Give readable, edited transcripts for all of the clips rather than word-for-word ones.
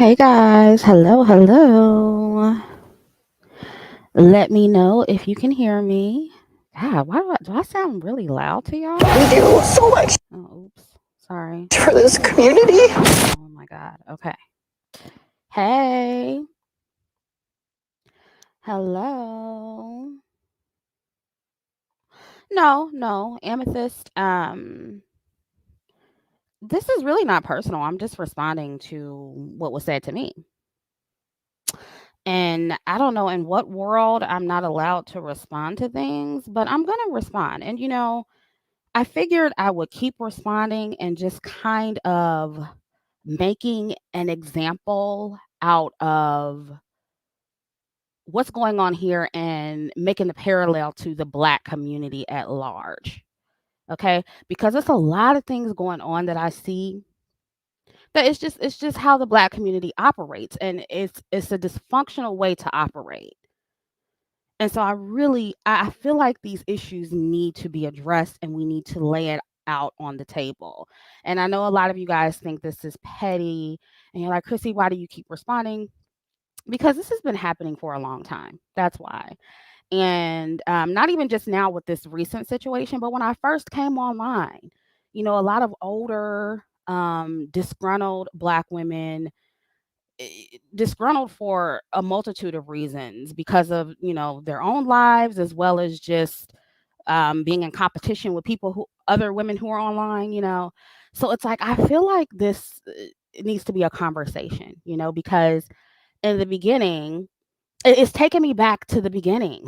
Hey guys, hello. Let me know if you can hear me. God, why do I sound really loud to y'all? We do so much Oh, oops. Sorry. for this community. Oh my God. Okay. Hey. Hello. No. Amethyst. This is really not personal. I'm just responding to what was said to me. And I don't know in what world I'm not allowed to respond to things, but I'm going to respond. And I figured I would keep responding and just kind of making an example out of what's going on here and making a parallel to the Black community at large. Okay? Because it's a lot of things going on that I see that it's just how the Black community operates, and it's a dysfunctional way to operate. And so I feel like these issues need to be addressed and we need to lay it out on the table. And I know a lot of you guys think this is petty and you're like, Chrissy, why do you keep responding? Because this has been happening for a long time. That's why. And not even just now with this recent situation, but when I first came online, a lot of older, disgruntled Black women, disgruntled for a multitude of reasons because of their own lives as well as just being in competition with other women who are online. So it's like I feel like this it needs to be a conversation, because in the beginning it's taken me back to the beginning.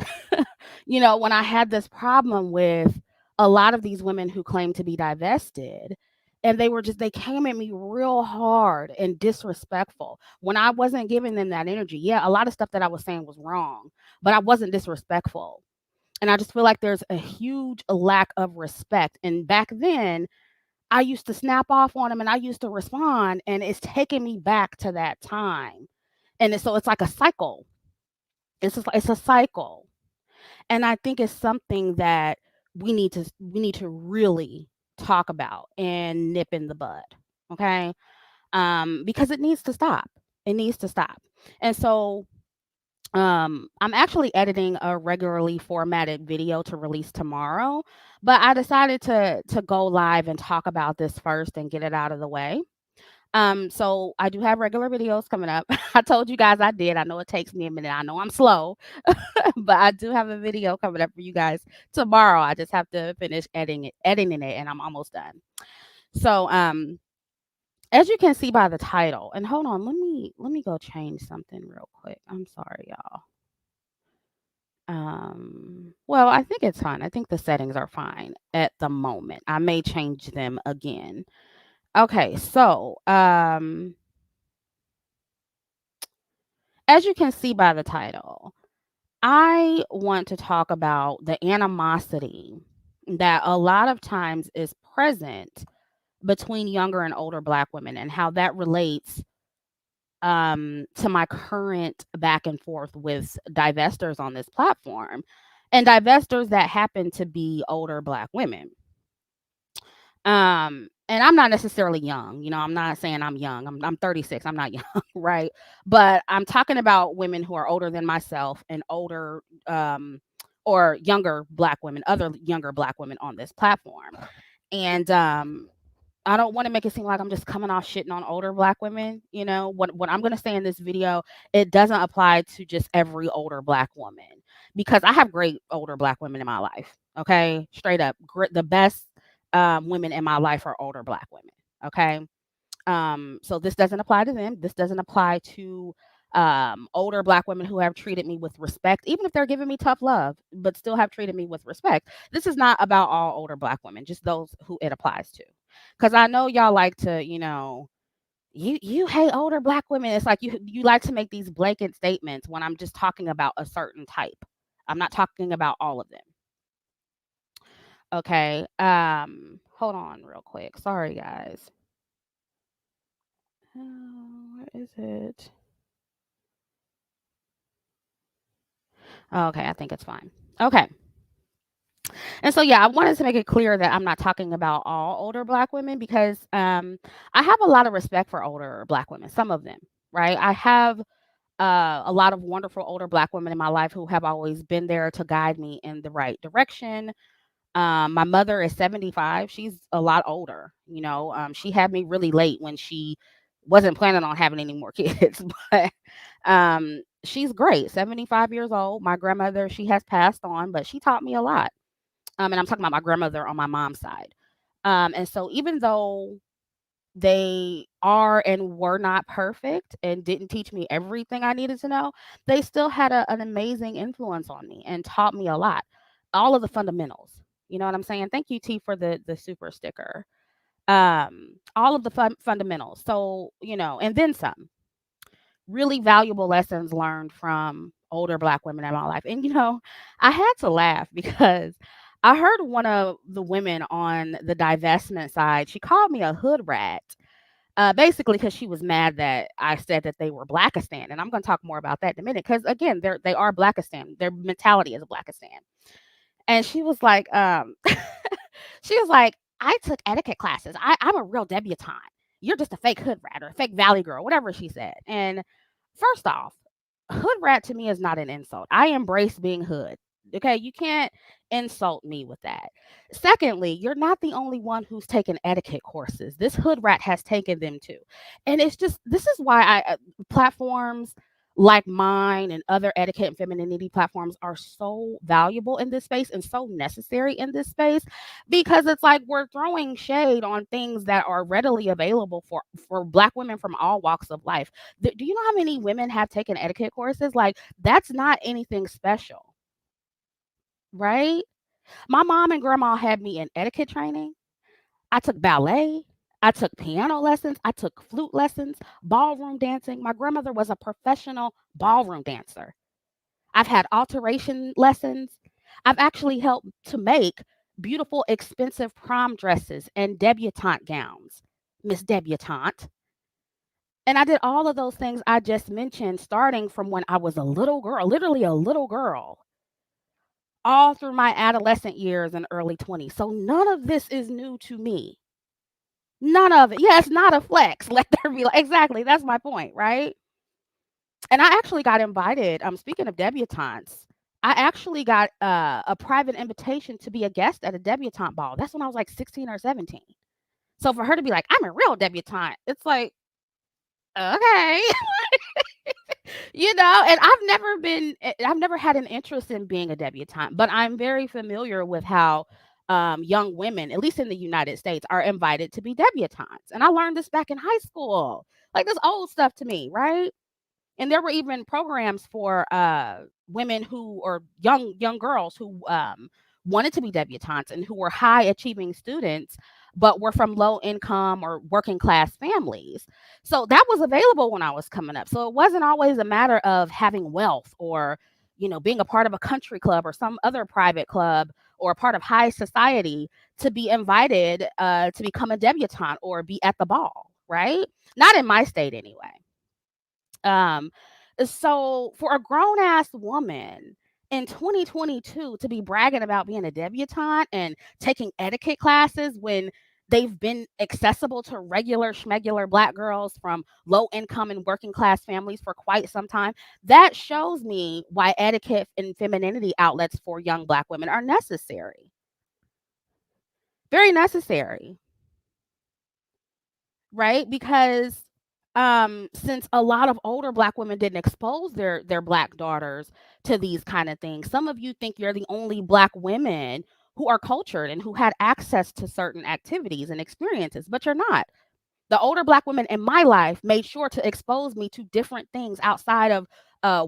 When I had this problem with a lot of these women who claim to be divested, and they came at me real hard and disrespectful when I wasn't giving them that energy. Yeah, a lot of stuff that I was saying was wrong, but I wasn't disrespectful. And I just feel like there's a huge lack of respect. And back then, I used to snap off on them and I used to respond, and it's taking me back to that time. And so it's like a cycle. It's a cycle. And I think it's something that we need to really talk about and nip in the bud. Okay? Because it needs to stop. It needs to stop. And so I'm actually editing a regularly formatted video to release tomorrow, but I decided to go live and talk about this first and get it out of the way. So I do have regular videos coming up. I told you guys I did. I know it takes me a minute. I know I'm slow, but I do have a video coming up for you guys tomorrow. I just have to finish editing it, and I'm almost done. So as you can see by the title, and hold on, let me go change something real quick. I'm sorry, y'all. Well, I think it's fine. I think the settings are fine at the moment. I may change them again. Okay, so as you can see by the title, I want to talk about the animosity that a lot of times is present between younger and older Black women and how that relates to my current back and forth with divestors on this platform and divestors that happen to be older Black women. And I'm not necessarily young, I'm not saying I'm young. I'm 36. I'm not young, right? But I'm talking about women who are older than myself and older or younger Black women, other younger Black women on this platform. And I don't want to make it seem like I'm just coming off shitting on older Black women. What I'm going to say in this video, it doesn't apply to just every older Black woman because I have great older Black women in my life. Okay, straight up, the best women in my life are older Black women. Okay, so this doesn't apply to them. This doesn't apply to older Black women who have treated me with respect, even if they're giving me tough love, but still have treated me with respect. This is not about all older Black women, just those who it applies to. Because I know y'all like to, you hate older Black women. It's like you like to make these blanket statements when I'm just talking about a certain type. I'm not talking about all of them. Okay. Hold on real quick. Sorry guys. Where is it? Okay, I think it's fine. Okay. And so yeah, I wanted to make it clear that I'm not talking about all older Black women because I have a lot of respect for older Black women, some of them. right? I have a lot of wonderful older Black women in my life who have always been there to guide me in the right direction. My mother is 75. She's a lot older. She had me really late when she wasn't planning on having any more kids. But she's great. 75 years old. My grandmother, she has passed on, but she taught me a lot. And I'm talking about my grandmother on my mom's side. And so even though they are and were not perfect and didn't teach me everything I needed to know, they still had an amazing influence on me and taught me a lot. All of the fundamentals. You know what I'm saying? Thank you, T, for the super sticker. All of the fundamentals. So, and then some really valuable lessons learned from older Black women in my life. And, I had to laugh because I heard one of the women on the divestment side, she called me a hood rat. Basically, because she was mad that I said that they were Blackistan, and I'm going to talk more about that in a minute. Because again, they are Blackistan. Their mentality is Blackistan, and she was like, she was like, I took etiquette classes. I'm a real debutante. You're just a fake hood rat or a fake valley girl, whatever she said. And first off, hood rat to me is not an insult. I embrace being hood. Okay, you can't insult me with that. Secondly, you're not the only one who's taken etiquette courses. This hood rat has taken them too. And it's just, this is why platforms like mine and other etiquette and femininity platforms are so valuable in this space and so necessary in this space, because it's like we're throwing shade on things that are readily available for Black women from all walks of life. Do you know how many women have taken etiquette courses? Like, that's not anything special, right? My mom and grandma had me in etiquette training. I took ballet. I took piano lessons. I took flute lessons, ballroom dancing. My grandmother was a professional ballroom dancer. I've had alteration lessons. I've actually helped to make beautiful, expensive prom dresses and debutante gowns, Miss Debutante. And I did all of those things I just mentioned starting from when I was a little girl, literally a little girl, all through my adolescent years and early 20s. So none of this is new to me. None of it. Yeah, it's not a flex. Let there be like, exactly. That's my point, right? And I actually got invited. Speaking of debutantes, I actually got a private invitation to be a guest at a debutante ball. That's when I was like 16 or 17. So for her to be like, I'm a real debutante, it's like, okay. And I've never had an interest in being a debutante, but I'm very familiar with how young women, at least in the United States, are invited to be debutantes. And I learned this back in high school, like this old stuff to me, right? And there were even programs for women who, or young girls who wanted to be debutantes and who were high achieving students but were from low income or working class families. So that was available when I was coming up. So it wasn't always a matter of having wealth or being a part of a country club or some other private club or a part of high society to be invited to become a debutante or be at the ball, right? Not in my state anyway. Um, so for a grown ass woman in 2022 to be bragging about being a debutante and taking etiquette classes when they've been accessible to regular schmegular Black girls from low income and working class families for quite some time, that shows me why etiquette and femininity outlets for young Black women are necessary. Very necessary, right? Because since a lot of older Black women didn't expose their Black daughters to these kind of things, some of you think you're the only Black women who are cultured and who had access to certain activities and experiences, but you're not. The older Black women in my life made sure to expose me to different things outside of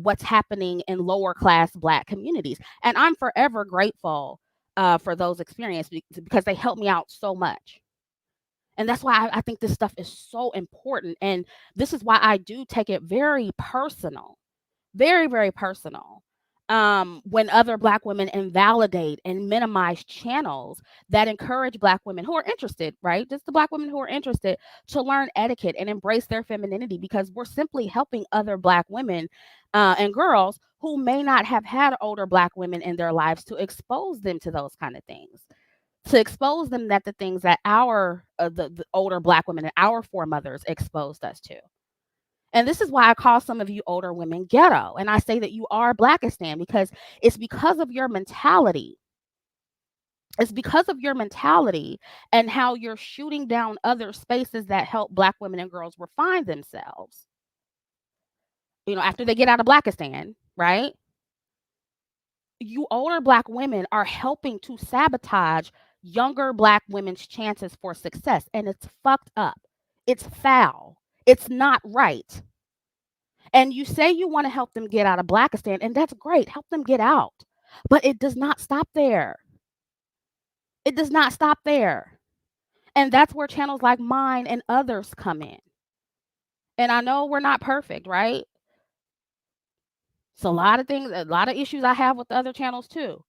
what's happening in lower class Black communities, and I'm forever grateful for those experiences because they helped me out so much. And that's why I think this stuff is so important. And this is why I do take it very personal, very, very personal. When other Black women invalidate and minimize channels that encourage Black women who are interested, right? Just the Black women who are interested to learn etiquette and embrace their femininity, because we're simply helping other Black women and girls who may not have had older Black women in their lives to expose them to those kind of things, to expose them that the things that the older Black women and our foremothers exposed us to. And this is why I call some of you older women ghetto. And I say that you are Blackistan because it's because of your mentality. It's because of your mentality and how you're shooting down other spaces that help Black women and girls refine themselves. After they get out of Blackistan, right? You older Black women are helping to sabotage younger Black women's chances for success. And it's fucked up. It's foul. It's not right. And you say you want to help them get out of Blackistan, and that's great. Help them get out. But it does not stop there. It does not stop there. And that's where channels like mine and others come in. And I know we're not perfect, right? So a lot of things, a lot of issues I have with the other channels too.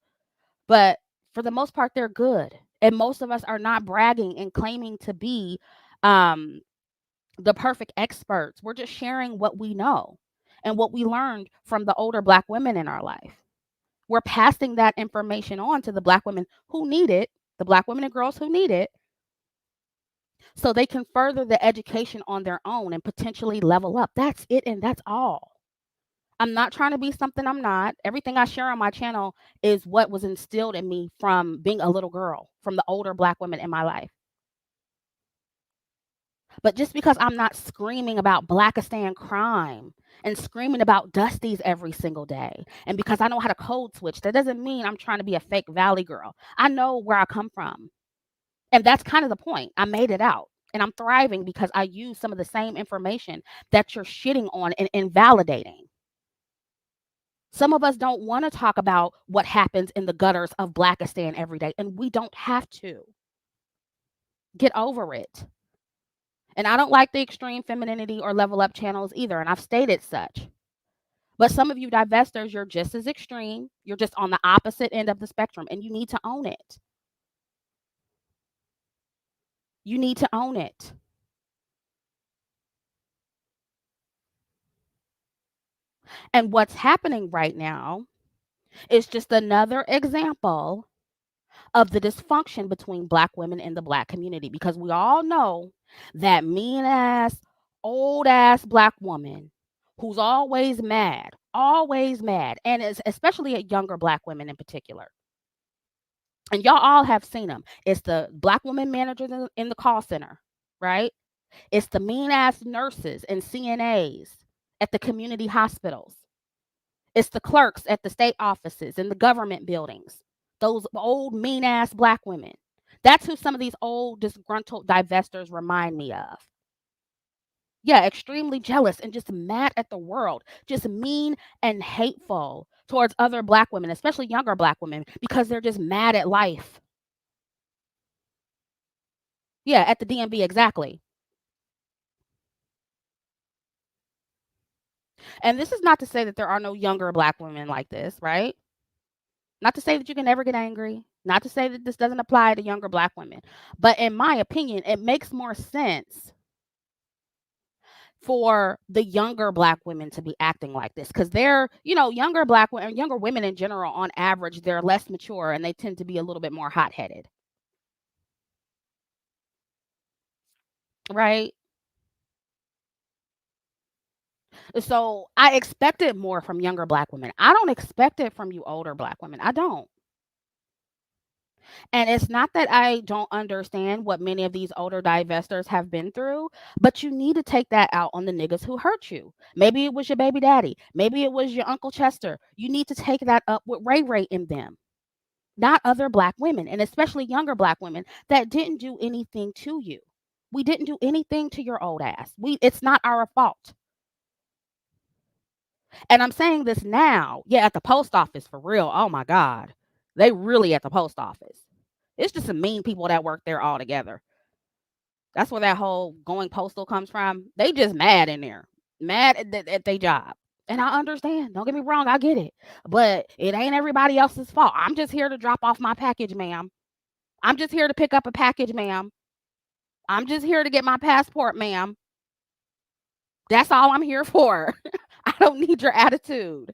But for the most part, they're good. And most of us are not bragging and claiming to be um, the perfect experts. We're just sharing what we know and what we learned from the older Black women in our life. We're passing that information on to the Black women who need it, the Black women and girls who need it, so they can further the education on their own and potentially level up. That's it, and that's all. I'm not trying to be something I'm not. Everything I share on my channel is what was instilled in me from being a little girl, from the older Black women in my life. But just because I'm not screaming about Blackistan crime and screaming about Dusties every single day, and because I know how to code switch, that doesn't mean I'm trying to be a fake Valley girl. I know where I come from. And that's kind of the point. I made it out. And I'm thriving because I use some of the same information that you're shitting on and invalidating. Some of us don't want to talk about what happens in the gutters of Blackistan every day, and we don't have to. Get over it. And I don't like the extreme femininity or level up channels either, and I've stated such. But some of you divestors, you're just as extreme. You're just on the opposite end of the spectrum, and you need to own it. You need to own it. And what's happening right now is just another example of the dysfunction between Black women in the Black community, because we all know that mean ass, old ass Black woman who's always mad, and is especially at younger Black women in particular. And y'all all have seen them. It's the Black woman managers in the call center, right? It's the mean ass nurses and CNAs at the community hospitals. It's the clerks at the state offices and the government buildings. Those old mean ass Black women. That's who some of these old disgruntled divestors remind me of. Yeah, extremely jealous and just mad at the world, just mean and hateful towards other Black women, especially younger Black women, because they're just mad at life. Yeah, at the DMV, exactly. And this is not to say that there are no younger Black women like this, right? Not to say that you can never get angry, not to say that this doesn't apply to younger Black women. But in my opinion, it makes more sense for the younger Black women to be acting like this, because they're, younger Black women, younger women in general, on average, they're less mature and they tend to be a little bit more hot headed. Right. So I expected more from younger Black women. I don't expect it from you older Black women. I don't. And it's not that I don't understand what many of these older divestors have been through, but you need to take that out on the niggas who hurt you. Maybe it was your baby daddy. Maybe it was your Uncle Chester. You need to take that up with Ray Ray in them, not other Black women, and especially younger Black women that didn't do anything to you. We didn't do anything to your old ass. It's not our fault. And I'm saying this now. Yeah, at the post office, for real. Oh my God. They really at the post office. It's just some mean people that work there all together. That's where that whole going postal comes from. They just mad in there, mad at their job. And I understand. Don't get me wrong. I get it. But it ain't everybody else's fault. I'm just here to drop off my package, ma'am. I'm just here to pick up a package, ma'am. I'm just here to get my passport, ma'am. That's all I'm here for. I don't need your attitude.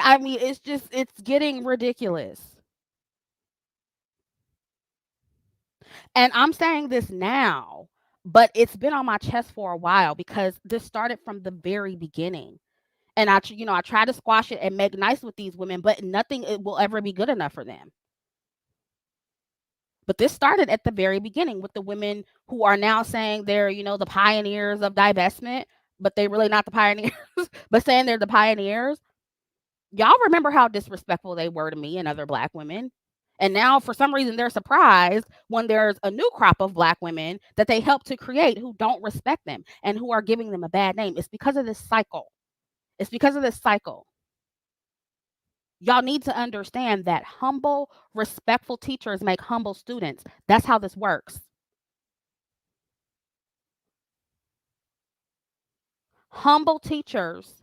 I mean, it's getting ridiculous. And I'm saying this now, But it's been on my chest for a while because this started from the very beginning. And I try to squash it and make nice with these women, but nothing it will ever be good enough for them. But this started at the very beginning with the women who are now saying they're, the pioneers of divestment, but they really not the pioneers, but saying they're the pioneers. Y'all remember how disrespectful they were to me and other black women. And now for some reason they're surprised when there's a new crop of black women that they helped to create who don't respect them and who are giving them a bad name. It's because of this cycle. It's because of this cycle. Y'all need to understand that humble, respectful teachers make humble students. That's how this works. Humble teachers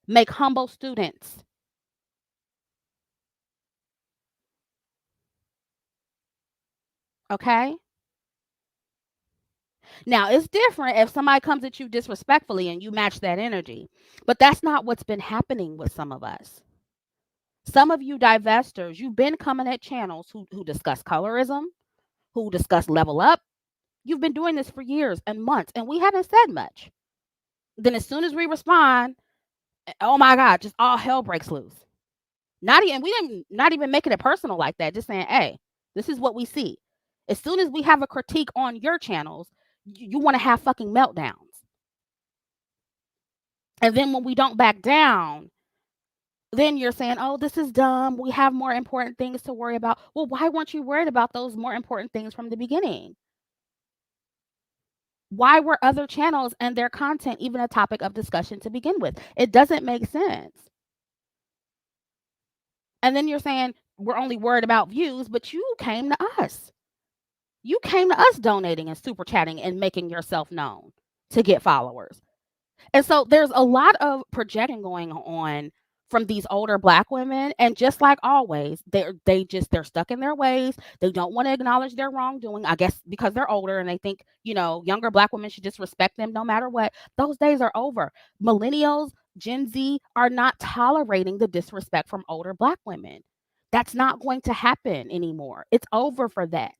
make humble students. Okay? Now, it's different if somebody comes at you disrespectfully and you match that energy. But that's not what's been happening with some of us. Some of you divestors, you've been coming at channels who discuss colorism, who discuss level up. You've been doing this for years and months, and we haven't said much. Then, as soon as we respond, oh my God, just all hell breaks loose. Not even making it personal like that, just saying, hey, this is what we see. As soon as we have a critique on your channels, you want to have fucking meltdowns. And then when we don't back down, then you're saying, oh, this is dumb. We have more important things to worry about. Well, why weren't you worried about those more important things from the beginning? Why were other channels and their content even a topic of discussion to begin with? It doesn't make sense. And then you're saying we're only worried about views, but you came to us. You came to us donating and super chatting and making yourself known to get followers. And so there's a lot of projection going on from these older black women. And just like always, they're stuck in their ways. They don't want to acknowledge their wrongdoing, I guess because they're older and they think, younger black women should just respect them no matter what. Those days are over. Millennials, Gen Z are not tolerating the disrespect from older black women. That's not going to happen anymore. It's over for that.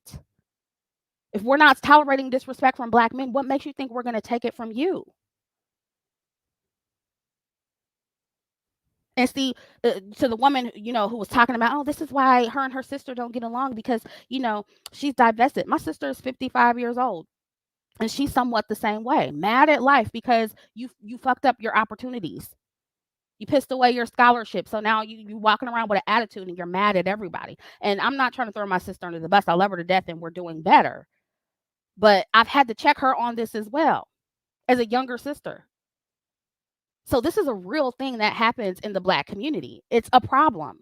If we're not tolerating disrespect from black men, what makes you think we're going to take it from you? And see, to the woman, who was talking about, oh, this is why her and her sister don't get along because, she's divested. My sister is 55 years old and she's somewhat the same way, mad at life because you fucked up your opportunities. You pissed away your scholarship. So now you walking around with an attitude and you're mad at everybody. And I'm not trying to throw my sister under the bus. I love her to death and we're doing better. But I've had to check her on this as well as a younger sister. So this is a real thing that happens in the black community. It's a problem.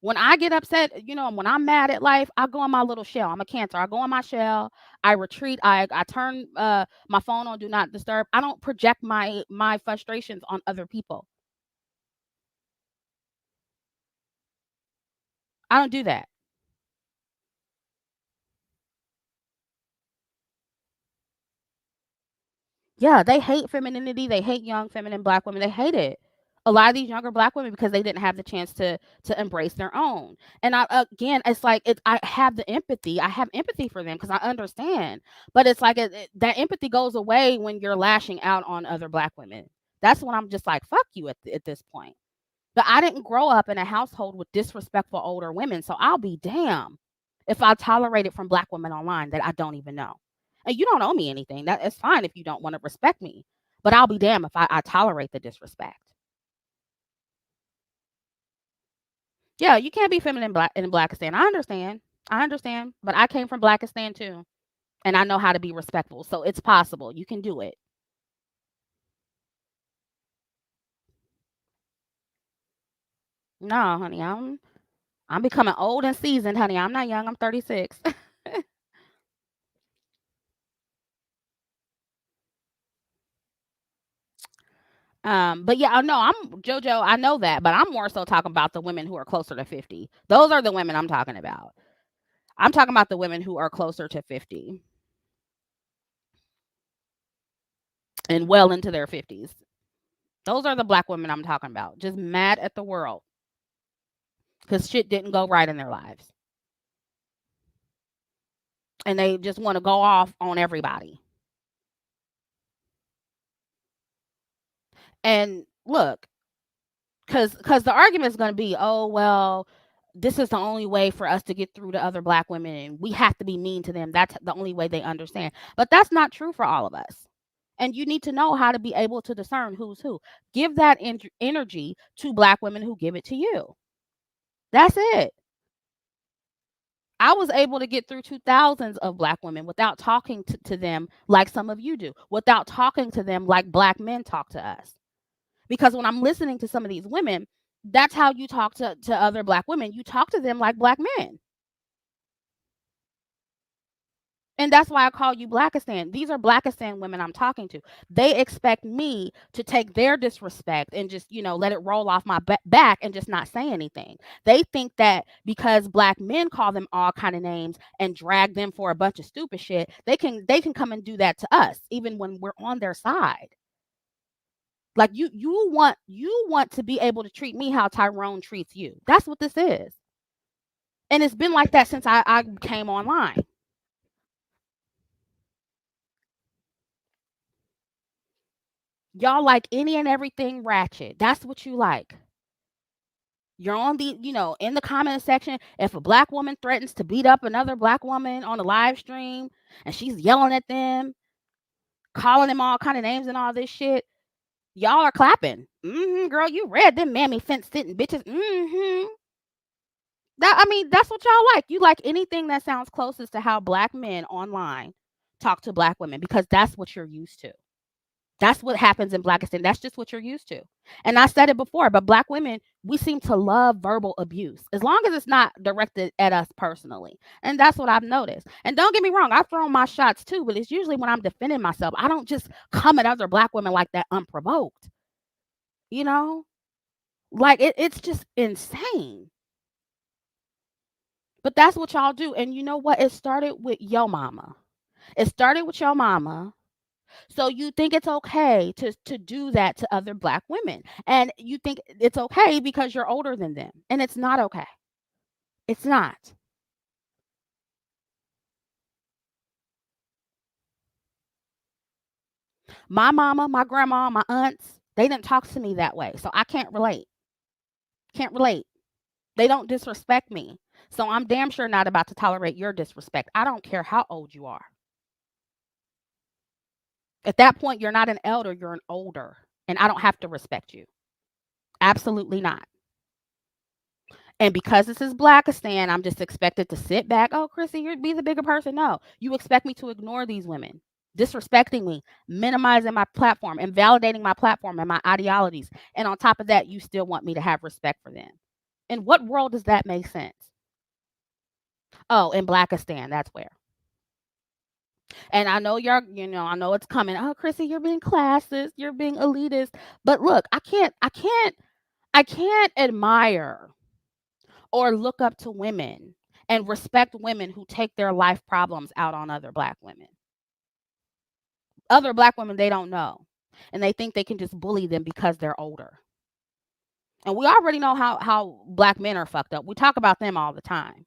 When I get upset, when I'm mad at life, I go in my little shell. I'm a Cancer. I go in my shell. I retreat. I turn my phone on do not disturb. I don't project my frustrations on other people. I don't do that. Yeah, they hate femininity. They hate young feminine black women. They hate it. A lot of these younger black women because they didn't have the chance to embrace their own. And again, it's like I have the empathy. I have empathy for them because I understand. But it's like that empathy goes away when you're lashing out on other black women. That's when I'm just like, fuck you at this point. But I didn't grow up in a household with disrespectful older women, so I'll be damned if I tolerate it from black women online that I don't even know. And you don't owe me anything. That is fine if you don't want to respect me. But I'll be damned if I tolerate the disrespect. Yeah, you can't be feminine in Blackistan. I understand. I understand. But I came from Blackistan too. And I know how to be respectful. So it's possible. You can do it. No, honey, I'm becoming old and seasoned, honey. I'm not young. I'm 36. But yeah, I know I'm JoJo. I know that, but I'm more so talking about the women who are closer to 50. Those are the women I'm talking about. I'm talking about the women who are closer to 50 and well into their 50s. Those are the black women I'm talking about. Just mad at the world because shit didn't go right in their lives. And they just want to go off on everybody. And look, because the argument is going to be, oh well, this is the only way for us to get through to other black women, and we have to be mean to them. That's the only way they understand. But that's not true for all of us. And you need to know how to be able to discern who's who. Give that energy to black women who give it to you. That's it. I was able to get through 2000s of black women without talking to them like some of you do, without talking to them like black men talk to us. Because when I'm listening to some of these women, that's how you talk to other black women. You talk to them like black men. And that's why I call you Blackistan. These are Blackistan women I'm talking to. They expect me to take their disrespect and just, let it roll off my back and just not say anything. They think that because black men call them all kind of names and drag them for a bunch of stupid shit, they can come and do that to us even when we're on their side. Like you want to be able to treat me how Tyrone treats you. That's what this is. And it's been like that since I came online. Y'all like any and everything ratchet. That's what you like. You're on in the comment section. If a black woman threatens to beat up another black woman on a live stream and she's yelling at them, calling them all kind of names and all this shit, y'all are clapping. Girl, you read them mammy fence sitting bitches. That's what y'all like. You like anything that sounds closest to how black men online talk to black women because that's what you're used to. That's what happens in Blackistan. That's just what you're used to. And I said it before, but black women, we seem to love verbal abuse as long as it's not directed at us personally. And that's what I've noticed. And don't get me wrong, I've thrown my shots too, but it's usually when I'm defending myself. I don't just come at other black women like that unprovoked. You know? Like it's just insane. But that's what y'all do. And you know what? It started with your mama. It started with your mama. So you think it's okay to do that to other black women. And you think it's okay because you're older than them. And it's not okay. It's not. My mama, my grandma, my aunts, they didn't talk to me that way. So I can't relate. Can't relate. They don't disrespect me. So I'm damn sure not about to tolerate your disrespect. I don't care how old you are. At that point, you're not an elder, you're an older. And I don't have to respect you. Absolutely not. And because this is Blackistan, I'm just expected to sit back. Oh, Chrissy, you'd be the bigger person. No, you expect me to ignore these women, disrespecting me, minimizing my platform, invalidating my platform and my ideologies. And on top of that, you still want me to have respect for them. In what world does that make sense? Oh, in Blackistan, that's where. And I know I know it's coming. Oh, Chrissy, you're being classist, you're being elitist. But look, I can't admire or look up to women and respect women who take their life problems out on other black women. Other black women they don't know. And they think they can just bully them because they're older. And we already know how black men are fucked up. We talk about them all the time.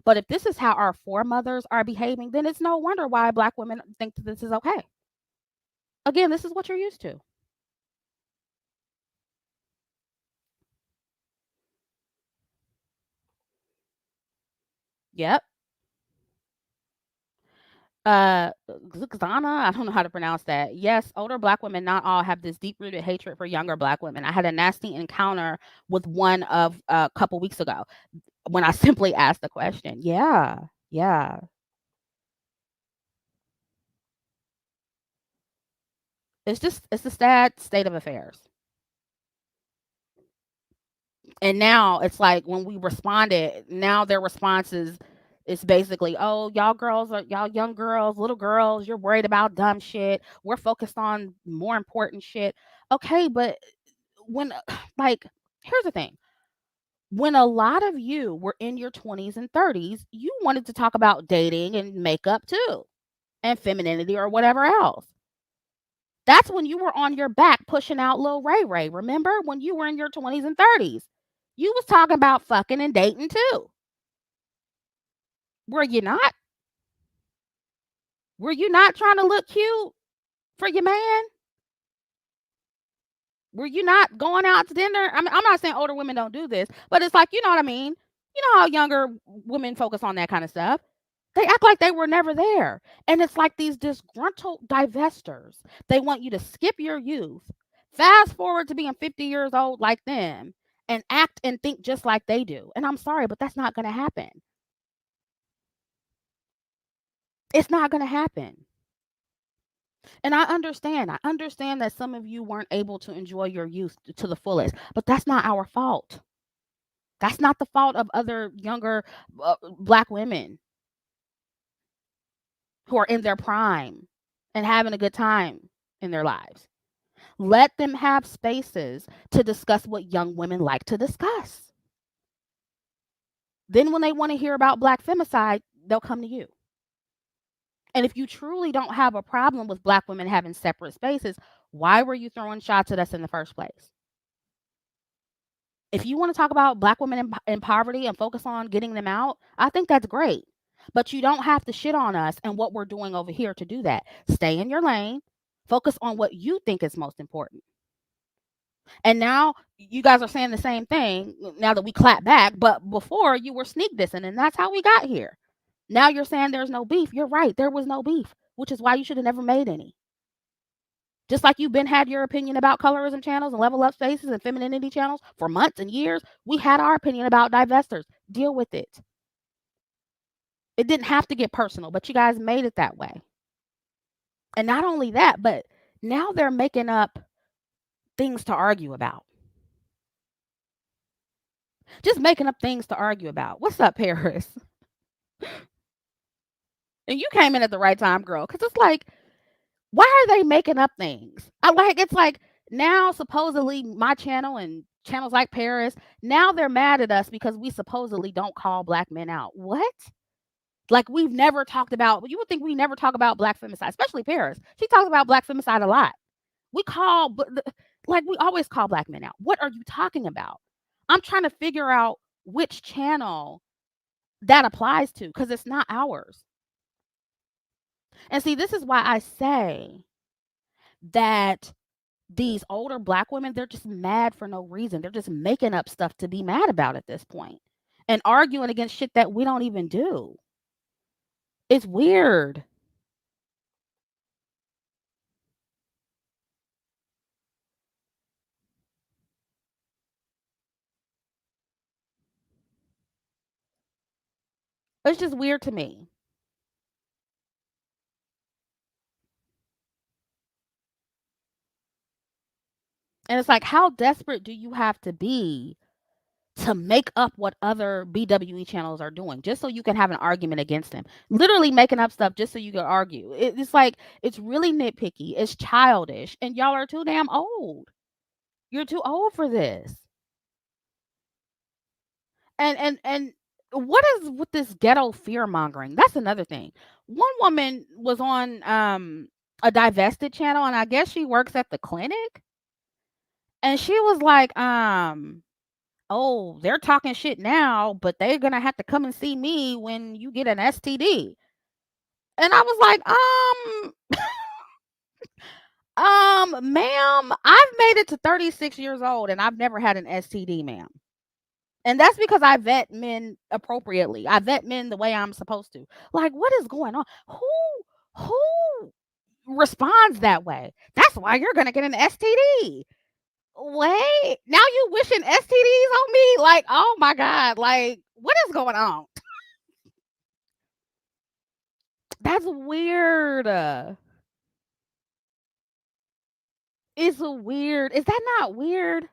But if this is how our foremothers are behaving, then it's no wonder why black women think that this is okay. Again, this is what you're used to. Yep. Zana, I don't know how to pronounce that. Yes, older black women, not all, have this deep rooted hatred for younger black women. I had a nasty encounter with one of a couple weeks ago when I simply asked the question. Yeah, yeah. It's a sad state of affairs. And now it's like when we responded, now their response is basically, oh, y'all girls are y'all young girls, little girls, you're worried about dumb shit. We're focused on more important shit. Okay, but when like here's the thing. When a lot of you were in your 20s and 30s, you wanted to talk about dating and makeup too, and femininity or whatever else. That's when you were on your back pushing out Lil Ray Ray. Remember when you were in your 20s and 30s? You was talking about fucking and dating too. Were you not? Were you not trying to look cute for your man? Were you not going out to dinner? I mean, I'm not saying older women don't do this, but it's like, you know what I mean? You know how younger women focus on that kind of stuff. They act like they were never there. And it's like these disgruntled divestors. They want you to skip your youth, fast forward to being 50 years old like them, and act and think just like they do. And I'm sorry, but that's not going to happen. It's not going to happen. And I understand. I understand that some of you weren't able to enjoy your youth to the fullest, but that's not our fault. That's not the fault of other younger black women who are in their prime and having a good time in their lives. Let them have spaces to discuss what young women like to discuss. Then, when they want to hear about black femicide, they'll come to you. And if you truly don't have a problem with black women having separate spaces, why were you throwing shots at us in the first place? If you want to talk about black women in poverty and focus on getting them out, I think that's great. But you don't have to shit on us and what we're doing over here to do that. Stay in your lane, focus on what you think is most important. And now you guys are saying the same thing now that we clap back, but before you were sneak dissing, and that's how we got here. Now you're saying there's no beef. You're right, there was no beef, which is why you should have never made any. Just like you've been had your opinion about colorism channels and level up spaces and femininity channels for months and years, we had our opinion about divestors. Deal with it. It didn't have to get personal, but you guys made it that way. And not only that, but now they're making up things to argue about. Just making up things to argue about. What's up, Paris? And you came in at the right time, girl, because it's like, why are they making up things? It's like now supposedly my channel and channels like Paris, now they're mad at us because we supposedly don't call black men out. What? Like we've never talked about, you would think we never talk about black femicide, especially Paris. She talks about black femicide a lot. We call, like we always call black men out. What are you talking about? I'm trying to figure out which channel that applies to because it's not ours. And see, this is why I say that these older black women, they're just mad for no reason. They're just making up stuff to be mad about at this point and arguing against shit that we don't even do. It's weird. It's just weird to me. And it's like, how desperate do you have to be to make up what other BWE channels are doing just so you can have an argument against them? Literally making up stuff just so you can argue. It's like, it's really nitpicky. It's childish. And y'all are too damn old. You're too old for this. And what is with this ghetto fear mongering? That's another thing. One woman was on a divested channel, and I guess she works at the clinic, and she was like, oh, they're talking shit now, but they're gonna have to come and see me when you get an STD. And I was like, ma'am, I've made it to 36 years old and I've never had an STD, ma'am. And that's because I vet men appropriately. I vet men the way I'm supposed to. Like, what is going on? Who responds that way? That's why you're gonna get an STD. Wait, now you wishing STDs on me? Like, oh my God, like, what is going on? That's weird. It's weird. Is that not weird?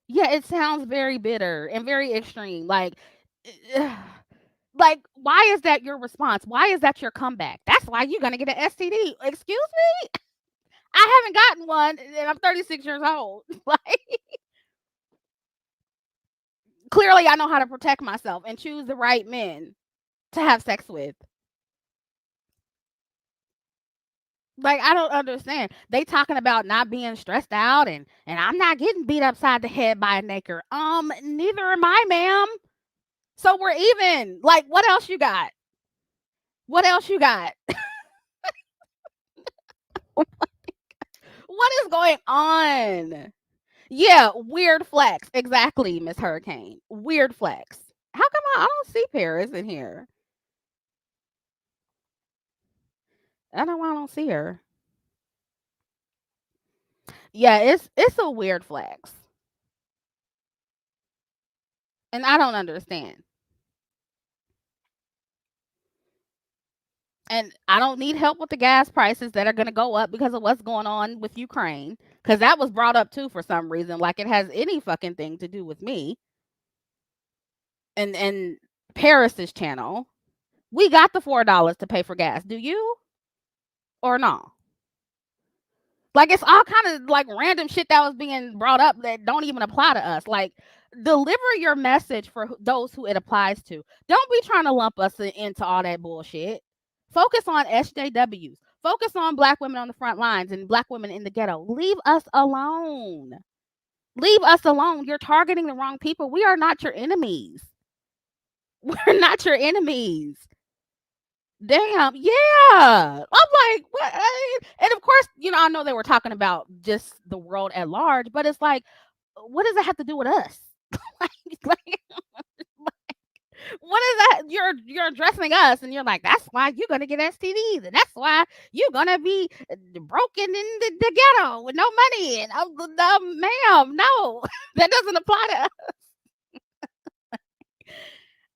Yeah, it sounds very bitter and very extreme. Like, why is that your response? Why is that your comeback? That's why you're gonna get an STD. Excuse me? I haven't gotten one and I'm 36 years old. Like, clearly I know how to protect myself and choose the right men to have sex with. Like, I don't understand. They talking about not being stressed out and I'm not getting beat upside the head by a naked. Neither am I, ma'am. So we're even. Like, what else you got? What else you got? What What is going on? Yeah, weird flex. Exactly, Miss Hurricane. Weird flex. How come I don't see Paris in here? I don't know why I don't see her. Yeah, it's a weird flex. And I don't understand. And I don't need help with the gas prices that are going to go up because of what's going on with Ukraine. Because that was brought up too for some reason, like it has any fucking thing to do with me and Paris's channel. We got the $4 to pay for gas. Do you or no? Like it's all kind of like random shit that was being brought up that don't even apply to us. Like deliver your message for those who it applies to. Don't be trying to lump us into all that bullshit. Focus on SJWs. Focus on black women on the front lines and black women in the ghetto. Leave us alone. Leave us alone. You're targeting the wrong people. We are not your enemies. We're not your enemies. Damn, yeah. I'm like, what? And of course, I know they were talking about just the world at large, but it's like, what does that have to do with us? like, like, what is that? You're addressing us, and you're like, that's why you're gonna get STDs, and that's why you're gonna be broken in the ghetto with no money. And ma'am, no, that doesn't apply to us.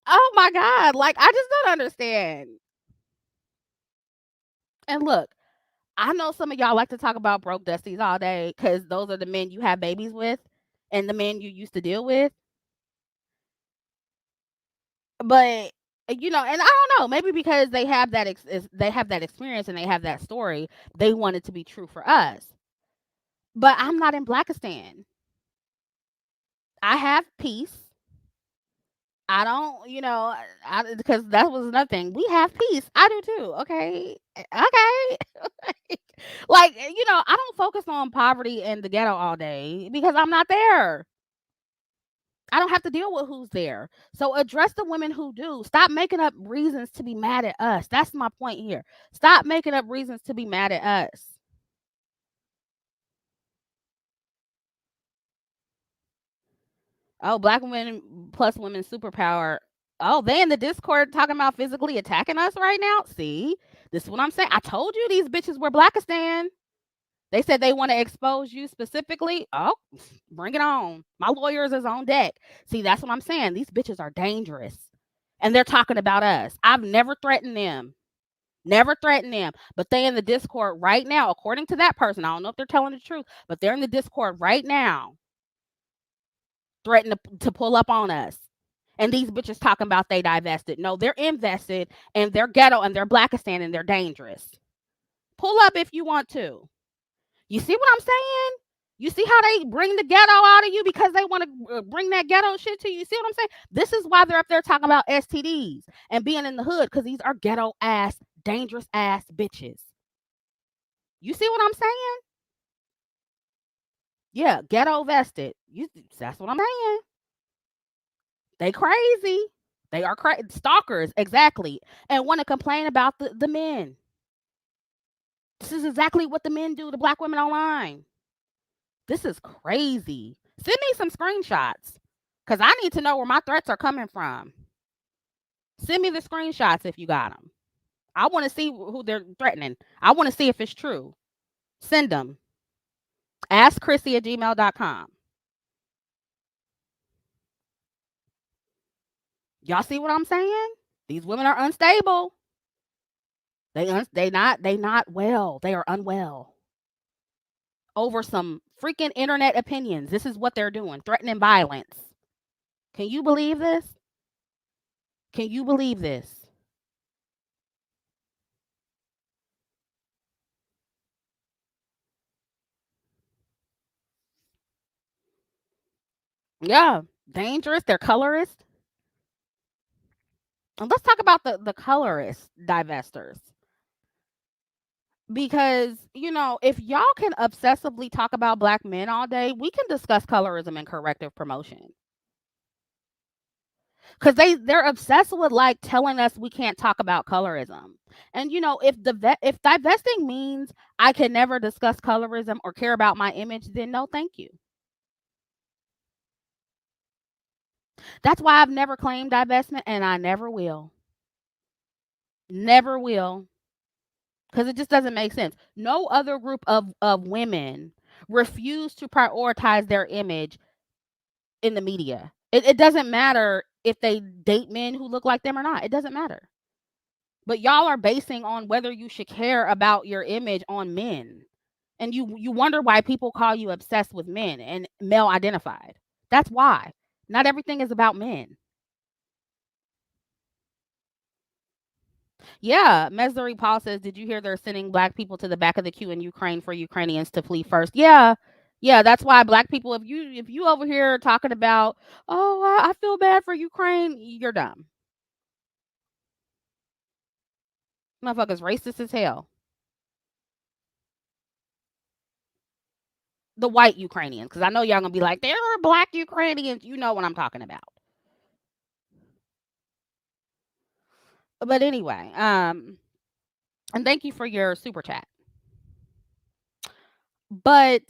Oh my god, like I just don't understand. And look, I know some of y'all like to talk about broke dusties all day because those are the men you have babies with and the men you used to deal with. But and I don't know, maybe because they have they have that experience and they have that story, they want it to be true for us. But I'm not in Blackistan. I have peace. I don't, because that was another thing. We have peace. I do too. Okay. Okay. like, I don't focus on poverty and the ghetto all day because I'm not there. I don't have to deal with who's there. So address the women who do. Stop making up reasons to be mad at us. That's my point here. Stop making up reasons to be mad at us. Oh, black women plus women superpower. Oh, they in the Discord talking about physically attacking us right now. See, this is what I'm saying. I told you these bitches were Blackistan. They said they want to expose you specifically. Oh, bring it on. My lawyers is on deck. See, that's what I'm saying. These bitches are dangerous. And they're talking about us. I've never threatened them. Never threatened them. But they in the Discord right now, according to that person. I don't know if they're telling the truth, but they're in the Discord right now, threatening to pull up on us. And these bitches talking about they divested. No, they're invested and they're ghetto and they're Blackistan and they're dangerous. Pull up if you want to. You see what I'm saying? You see how they bring the ghetto out of you because they want to bring that ghetto shit to you? You see what I'm saying? This is why they're up there talking about STDs and being in the hood because these are ghetto ass, dangerous ass bitches. You see what I'm saying? Yeah, ghetto vested. That's what I'm saying. They crazy. They are stalkers, exactly, and want to complain about the men. This is exactly what the men do to black women online. This is crazy. Send me some screenshots because I need to know where my threats are coming from. Send me the screenshots if you got them. I want to see who they're threatening. I want to see if it's true. Send them. AskChrissy@gmail.com. Y'all see what I'm saying? These women are unstable. They not well. They are unwell over some freaking internet opinions. This is what they're doing, threatening violence. Can you believe this? Can you believe this? Yeah, dangerous. They're colorist. And let's talk about the colorist divestors. Because, if y'all can obsessively talk about black men all day, we can discuss colorism and corrective promotion. because they're obsessed with like telling us we can't talk about colorism. And if divesting means I can never discuss colorism or care about my image, then no, thank you. That's why I've never claimed divestment, and I never will. Never will. Because it just doesn't make sense. No other group of women refuse to prioritize their image in the media. It doesn't matter if they date men who look like them or not. It doesn't matter. But y'all are basing on whether you should care about your image on men. And you wonder why people call you obsessed with men and male identified. That's why. Not everything is about men. Yeah, Mesri Paul says, "Did you hear they're sending black people to the back of the queue in Ukraine for Ukrainians to flee first?" Yeah, yeah, that's why black people. If you over here talking about, oh, I feel bad for Ukraine, you're dumb. Motherfuckers racist as hell. The white Ukrainians, because I know y'all gonna be like, there are black Ukrainians. You know what I'm talking about. But anyway, and thank you for your super chat. But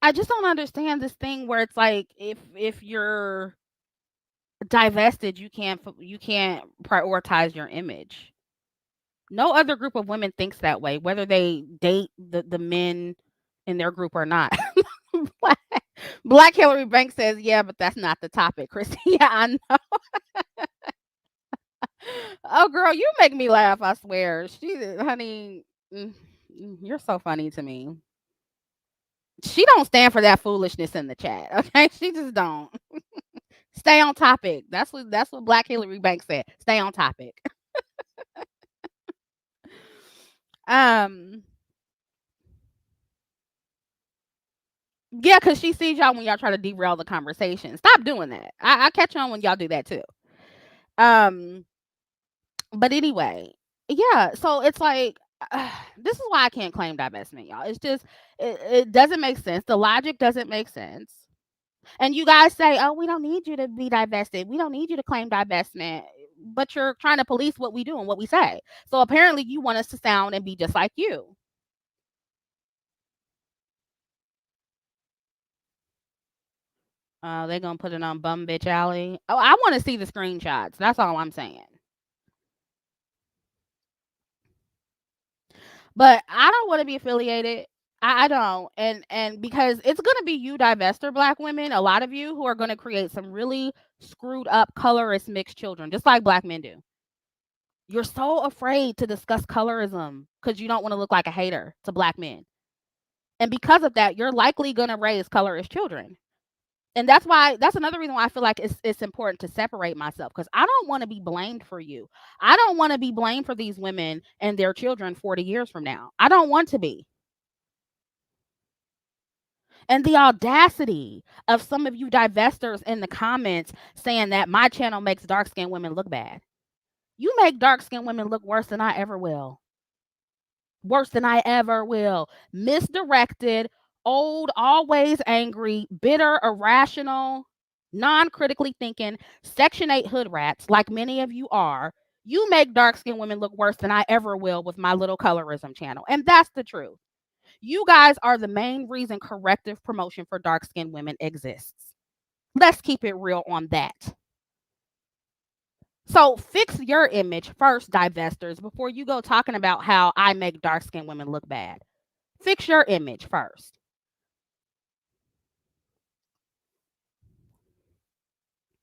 I just don't understand this thing where it's like if you're divested, you can't prioritize your image. No other group of women thinks that way, whether they date the men in their group or not. Black, Black Hillary Banks says, "Yeah, but that's not the topic, Christy." Yeah, I know. Oh, girl, you make me laugh. I swear, honey, you're so funny to me. She don't stand for that foolishness in the chat. Okay, she just don't. Stay on topic. That's what Black Hillary Banks said. Stay on topic. Um, yeah, cause she sees y'all when y'all try to derail the conversation. Stop doing that. I catch on when y'all do that too. Um, but anyway, yeah. So it's like this is why I can't claim divestment, y'all. It's just it doesn't make sense. The logic doesn't make sense. And you guys say, "Oh, we don't need you to be divested. We don't need you to claim divestment." But you're trying to police what we do and what we say. So apparently, you want us to sound and be just like you. They're gonna put it on Bum Bitch Alley. Oh, I want to see the screenshots. That's all I'm saying. But I don't want to be affiliated. I don't, and because it's gonna be you, divester black women, a lot of you who are gonna create some really screwed up colorist mixed children, just like black men do. You're so afraid to discuss colorism because you don't want to look like a hater to black men, and because of that, you're likely gonna raise colorist children. And that's another reason why I feel like it's important to separate myself, because I don't want to be blamed for you. I don't want to be blamed for these women and their children 40 years from now. I don't want to be. And the audacity of some of you divestors in the comments saying that my channel makes dark skinned women look bad. You make dark skinned women look worse than I ever will. Worse than I ever will. Misdirected, old, always angry, bitter, irrational, non critically thinking, Section 8 hood rats, like many of you are. You make dark skinned women look worse than I ever will with my little colorism channel. And that's the truth. You guys are the main reason corrective promotion for dark skinned women exists. Let's keep it real on that. So fix your image first, divestors, before you go talking about how I make dark skinned women look bad. Fix your image first.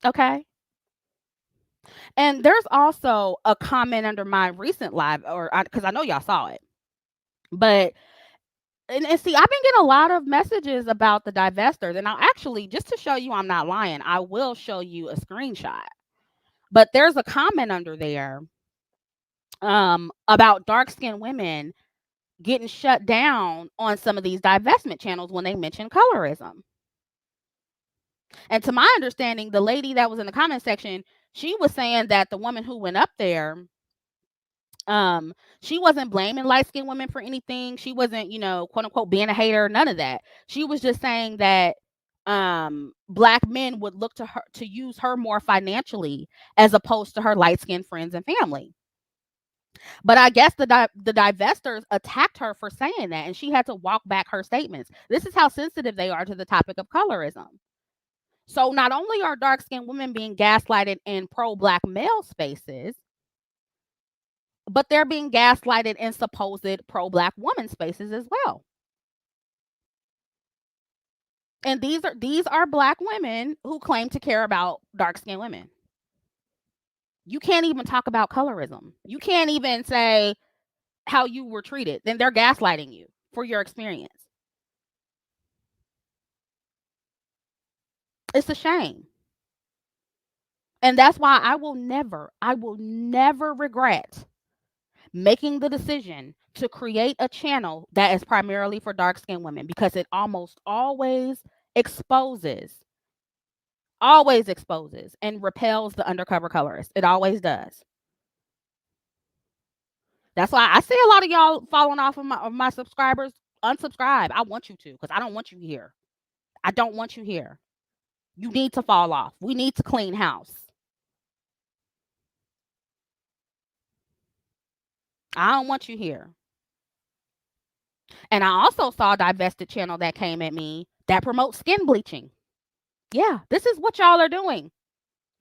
Okay. And there's also a comment under my recent live, or because I know y'all saw it, but and see, I've been getting a lot of messages about the divestors, and I'll actually, just to show you I'm not lying, I will show you a screenshot. But there's a comment under there about dark skinned women getting shut down on some of these divestment channels when they mention colorism. And to my understanding, the lady that was in the comment section, she was saying that the woman who went up there, she wasn't blaming light skinned women for anything. She wasn't, quote unquote, being a hater, none of that. She was just saying that black men would look to her to use her more financially as opposed to her light-skinned friends and family. But I guess the divestors attacked her for saying that, and she had to walk back her statements. This is how sensitive they are to the topic of colorism. So not only are dark-skinned women being gaslighted in pro-black male spaces, but they're being gaslighted in supposed pro-black woman spaces as well. And these are black women who claim to care about dark-skinned women. You can't even talk about colorism. You can't even say how you were treated. Then they're gaslighting you for your experience. It's a shame. And that's why I will never regret making the decision to create a channel that is primarily for dark skinned women, because it exposes, always exposes and repels the undercover colorist. It always does. That's why I see a lot of y'all falling off of my subscribers. Unsubscribe. I want you to, because I don't want you here. I don't want you here. You need to fall off. We need to clean house. I don't want you here. And I also saw a divested channel that came at me that promotes skin bleaching. Yeah, this is what y'all are doing.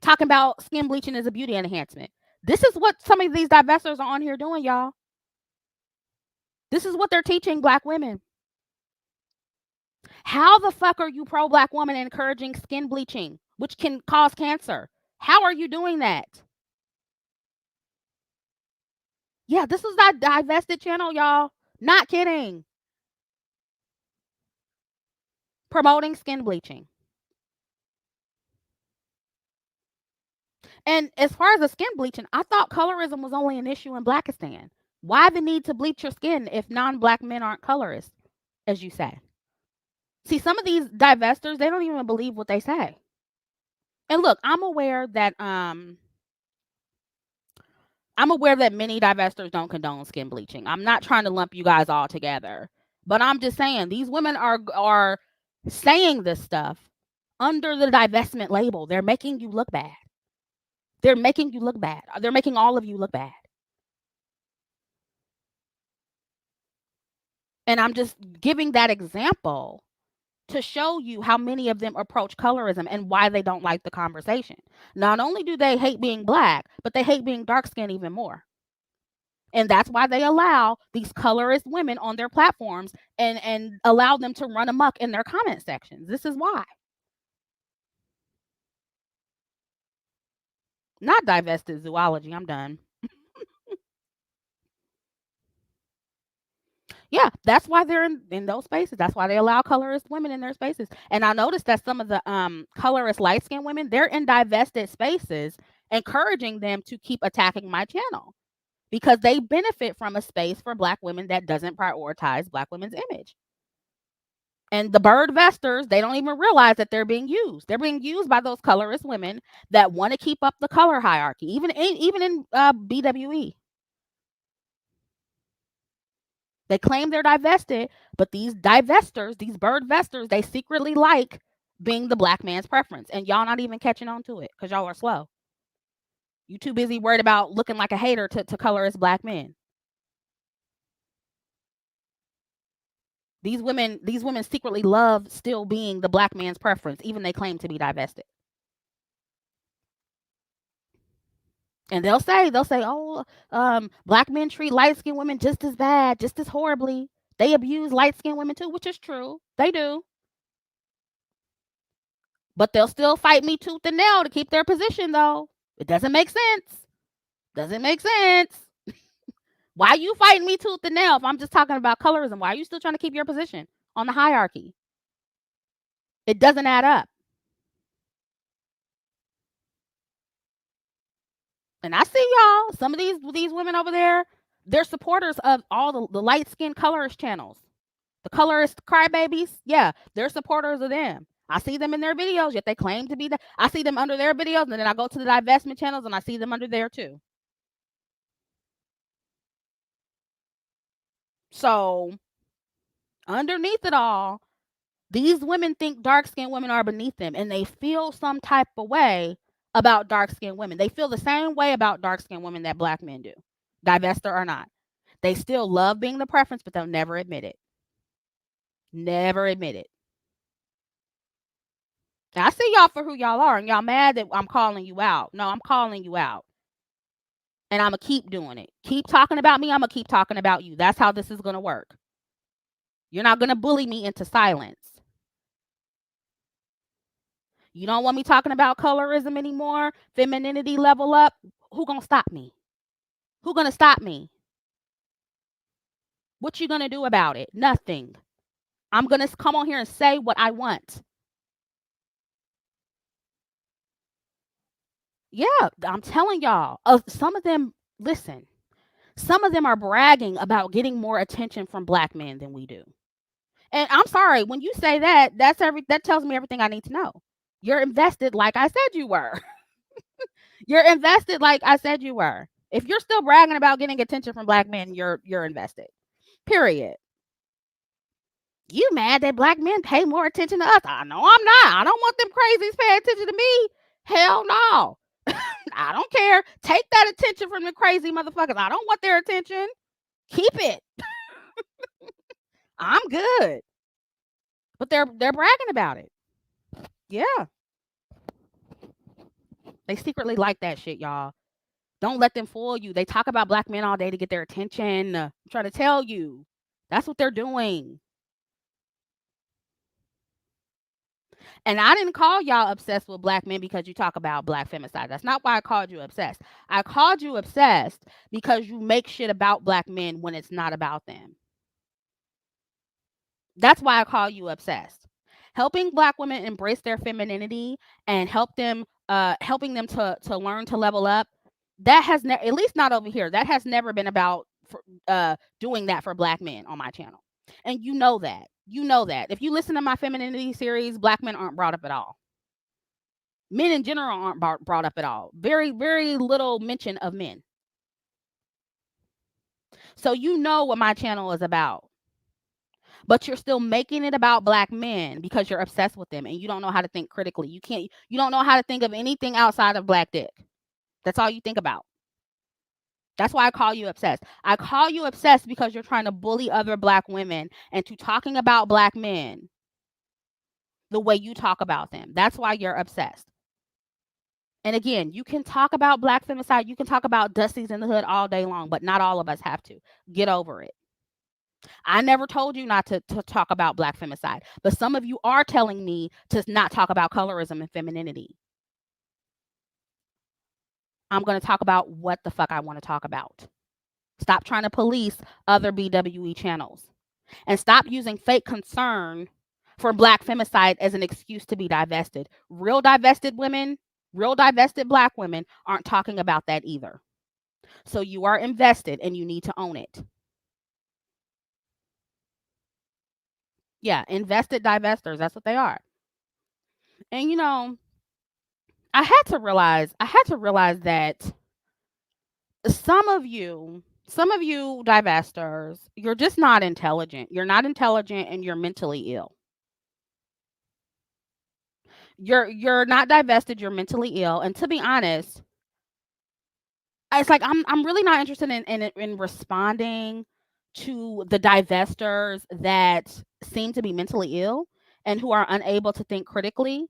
Talking about skin bleaching as a beauty enhancement. This is what some of these divestors are on here doing, y'all. This is what they're teaching black women. How the fuck are you pro-black woman encouraging skin bleaching, which can cause cancer? How are you doing that? Yeah, this is that divested channel, y'all. Not kidding. Promoting skin bleaching. And as far as the skin bleaching, I thought colorism was only an issue in Blackistan. Why the need to bleach your skin if non-black men aren't colorists, as you say? See, some of these divestors, they don't even believe what they say. And look, I'm aware that many divestors don't condone skin bleaching. I'm not trying to lump you guys all together, but I'm just saying these women are saying this stuff under the divestment label. They're making you look bad. They're making you look bad. They're making all of you look bad. And I'm just giving that example to show you how many of them approach colorism and why they don't like the conversation. Not only do they hate being black, but they hate being dark skinned even more. And that's why they allow these colorist women on their platforms and allow them to run amok in their comment sections. This is why. Not divested zoology. I'm done. Yeah, that's why they're in those spaces. That's why they allow colorist women in their spaces. And I noticed that some of the colorist light skinned women, they're in divested spaces, encouraging them to keep attacking my channel because they benefit from a space for black women that doesn't prioritize black women's image. And the bird vestors, they don't even realize that they're being used. They're being used by those colorist women that want to keep up the color hierarchy, even in BWE. They claim they're divested, but these divestors, these bird vestors, they secretly like being the black man's preference. And y'all not even catching on to it because y'all are slow. You too busy worried about looking like a hater to colorist black men. These women secretly love still being the black man's preference, even they claim to be divested. And they'll say, oh, black men treat light skinned women just as bad, just as horribly. They abuse light skinned women too, which is true. They do. But they'll still fight me tooth and nail to keep their position, though. It doesn't make sense. Doesn't make sense. Why are you fighting me tooth and nail if I'm just talking about colorism? Why are you still trying to keep your position on the hierarchy? It doesn't add up. And I see y'all, some of these women over there, they're supporters of all the light skinned colorist channels. The colorist crybabies, yeah, they're supporters of them. I see them in their videos, yet they claim to be I see them under their videos, and then I go to the divestment channels and I see them under there too. So underneath it all, These women think dark skinned women are beneath them, and they feel some type of way about dark skinned women. They feel the same way about dark skinned women that black men do, divester or not. They still love being the preference, but they'll never admit it. Never admit it. I see y'all for who y'all are, and y'all mad that I'm calling you out. No, I'm calling you out. And I'm going to keep doing it. Keep talking about me. I'm going to keep talking about you. That's how this is going to work. You're not going to bully me into silence. You don't want me talking about colorism anymore? Femininity level up? Who going to stop me? Who going to stop me? What you going to do about it? Nothing. I'm going to come on here and say what I want. Yeah, I'm telling y'all. Some of them, listen, some of them are bragging about getting more attention from black men than we do. And I'm sorry, when you say that, that tells me everything I need to know. You're invested like I said you were. You're invested like I said you were. If you're still bragging about getting attention from black men, you're invested. Period. You mad that black men pay more attention to us? I know I'm not. I don't want them crazies paying attention to me. Hell no. I don't care. Take that attention from the crazy motherfuckers. I don't want their attention. Keep it. I'm good. But they're bragging about it. Yeah. They secretly like that shit, y'all. Don't let them fool you. They talk about black men all day to get their attention. I'm trying to tell you. That's what they're doing. And I didn't call y'all obsessed with black men because you talk about black femicide. That's not why I called you obsessed. I called you obsessed because you make shit about black men when it's not about them. That's why I call you obsessed. Helping black women embrace their femininity and helping them to learn to level up. That has at least not over here. That has never been about doing that for black men on my channel. And you know that. You know that. If you listen to my femininity series, black men aren't brought up at all. Men in general aren't brought up at all. Very, very little mention of men. So you know what my channel is about. But you're still making it about black men because you're obsessed with them and you don't know how to think critically. You don't know how to think of anything outside of black dick. That's all you think about. That's why I call you obsessed. I call you obsessed because you're trying to bully other black women into talking about black men the way you talk about them. That's why you're obsessed. And again, you can talk about black femicide, you can talk about Dusties in the Hood all day long, but not all of us have to. Get over it. I never told you not to talk about black femicide, but some of you are telling me to not talk about colorism and femininity. I'm going to talk about what the fuck I want to talk about. Stop trying to police other BWE channels. And stop using fake concern for black femicide as an excuse to be divested. Real divested women, real divested black women aren't talking about that either. So you are invested and you need to own it. Yeah, invested divestors. That's what they are. And you know, I had to realize that some of you divestors, you're just not intelligent. You're not intelligent and you're mentally ill. You're not divested, you're mentally ill. And to be honest, it's like I'm really not interested in responding to the divestors that seem to be mentally ill and who are unable to think critically.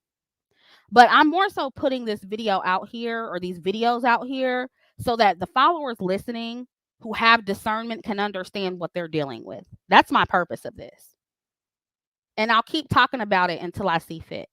But I'm more so putting this video out here or these videos out here so that the followers listening who have discernment can understand what they're dealing with. That's my purpose of this. And I'll keep talking about it until I see fit.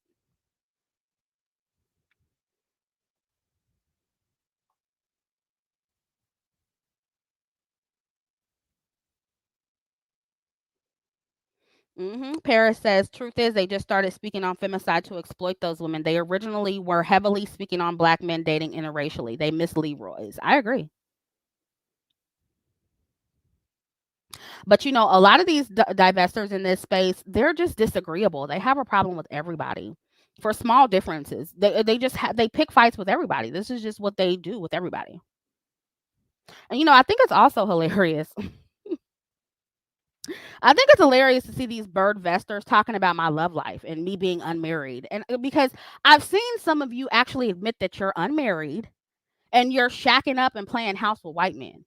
Paris says, truth is, they just started speaking on femicide to exploit those women. They originally were heavily speaking on black men dating interracially. They miss Leroy's. I agree. But you know, a lot of these divestors in this space, they're just disagreeable. They have a problem with everybody for small differences. They just they pick fights with everybody. This is just what they do with everybody. And you know, I think it's also hilarious. I think it's hilarious to see these bird vesters talking about my love life and me being unmarried. And because I've seen some of you actually admit that you're unmarried and you're shacking up and playing house with white men.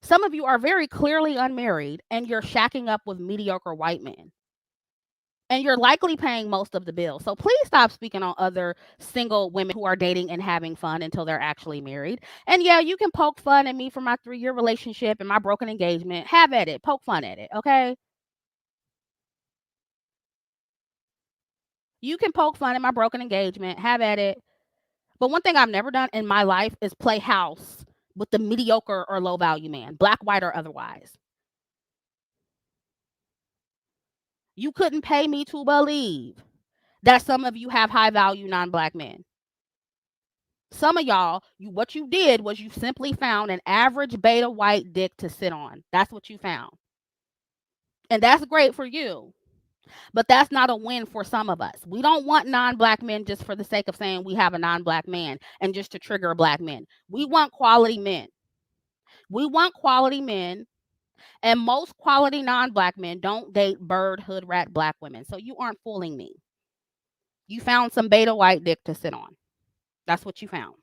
Some of you are very clearly unmarried and you're shacking up with mediocre white men. And you're likely paying most of the bill. So please stop speaking on other single women who are dating and having fun until they're actually married. And yeah, you can poke fun at me for my 3-year relationship and my broken engagement. Have at it. Poke fun at it, okay? You can poke fun at my broken engagement. Have at it. But one thing I've never done in my life is play house with the mediocre or low value man, black, white, or otherwise. You couldn't pay me to believe that some of you have high value non black men. Some of y'all, what you did was you simply found an average beta white dick to sit on. That's what you found. And that's great for you. But that's not a win for some of us. We don't want non black men just for the sake of saying we have a non black man and just to trigger black men. We want quality men. We want quality men. And most quality non black men don't date bird, hood rat black women. So you aren't fooling me. You found some beta white dick to sit on. That's what you found.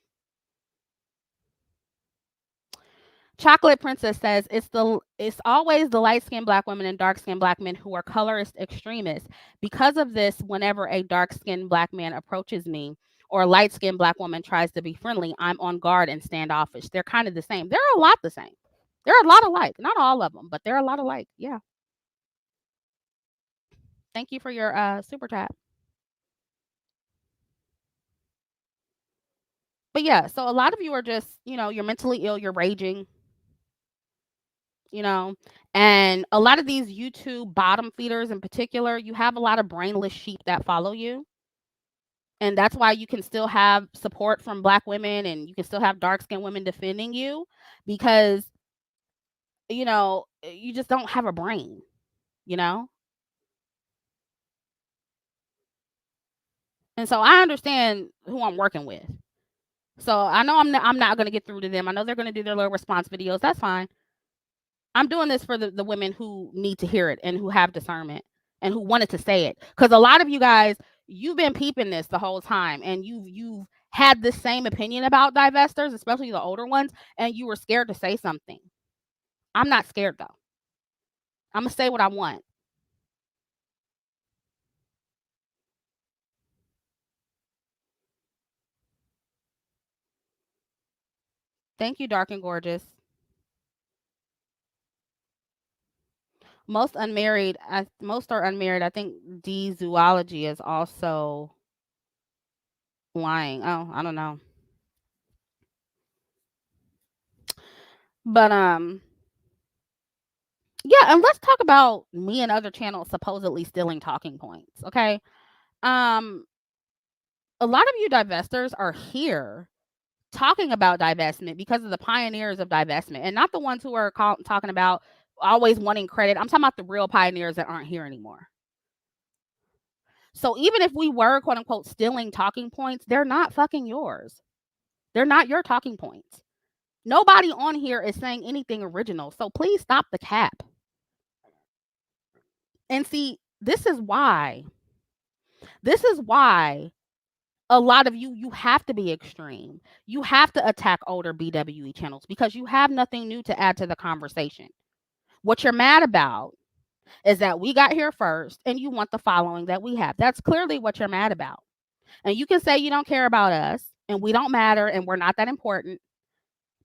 Chocolate Princess says it's always the light skinned black women and dark skinned black men who are colorist extremists. Because of this, whenever a dark skinned black man approaches me or a light skinned black woman tries to be friendly, I'm on guard and standoffish. They're kind of the same. They're a lot the same. There are a lot alike. Not all of them, but they're a lot alike. Yeah. Thank you for your super chat. But yeah, so a lot of you are just, you're mentally ill, you're raging, you know, and a lot of these YouTube bottom feeders in particular, you have a lot of brainless sheep that follow you. And that's why you can still have support from black women and you can still have dark skinned women defending you because, you just don't have a brain, you know? And so I understand who I'm working with. So I know I'm not going to get through to them. I know they're going to do their little response videos. That's fine. I'm doing this for the women who need to hear it and who have discernment and who wanted to say it. Because a lot of you guys, you've been peeping this the whole time and you've had the same opinion about divestors, especially the older ones, and you were scared to say something. I'm not scared though. I'm gonna say what I want. Thank you, Dark and Gorgeous. Most are unmarried. I think D zoology is also lying. Oh, I don't know. But yeah, and let's talk about me and other channels supposedly stealing talking points. Okay. Um, a lot of you divestors are here talking about divestment because of the pioneers of divestment and not the ones who are talking about always wanting credit. I'm talking about the real pioneers that aren't here anymore. So even if we were quote unquote stealing talking points, they're not fucking yours. They're not your talking points. Nobody on here is saying anything original. So please stop the cap. And see, this is why a lot of you have to be extreme. You have to attack older BWE channels because you have nothing new to add to the conversation. What you're mad about is that we got here first and you want the following that we have. That's clearly what you're mad about. And you can say you don't care about us and we don't matter and we're not that important,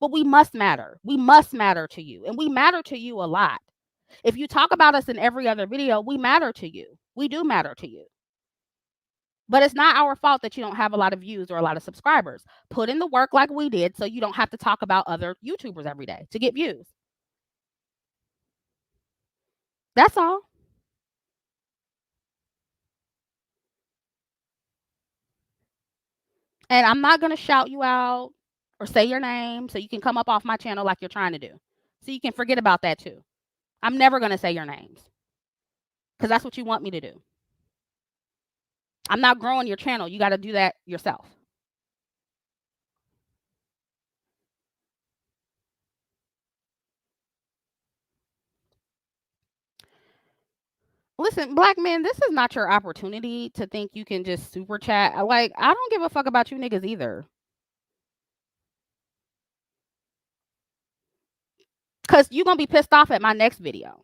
but we must matter. We must matter to you and we matter to you a lot. If you talk about us in every other video, we matter to you. We do matter to you. But it's not our fault that you don't have a lot of views or a lot of subscribers. Put in the work like we did so you don't have to talk about other YouTubers every day to get views. That's all. And I'm not going to shout you out or say your name so you can come up off my channel like you're trying to do. So you can forget about that too. I'm never going to say your names because that's what you want me to do. I'm not growing your channel. You got to do that yourself. Listen, black men, this is not your opportunity to think you can just super chat. Like, I don't give a fuck about you niggas either. Cause you gonna be pissed off at my next video.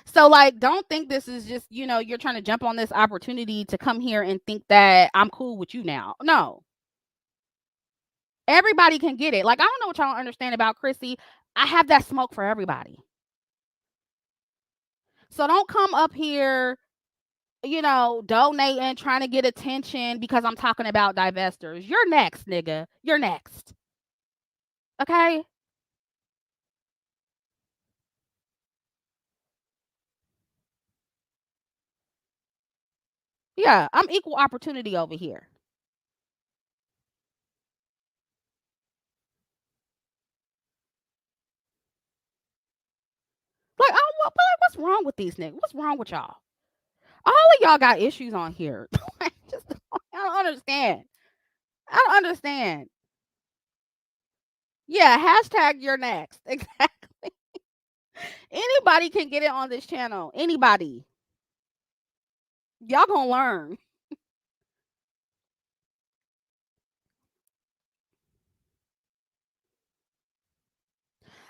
So like, don't think this is just, you're trying to jump on this opportunity to come here and think that I'm cool with you now. No. Everybody can get it. Like, I don't know what y'all don't understand about Chrissy. I have that smoke for everybody. So don't come up here, donating, trying to get attention because I'm talking about divestors. You're next, nigga. You're next. Okay? Yeah, I'm equal opportunity over here. Like, I don't, what's wrong with these niggas? What's wrong with y'all? All of y'all got issues on here. Like, just, I don't understand. I don't understand. Yeah, hashtag you're next. Exactly. Anybody can get it on this channel. Anybody. Y'all gonna learn.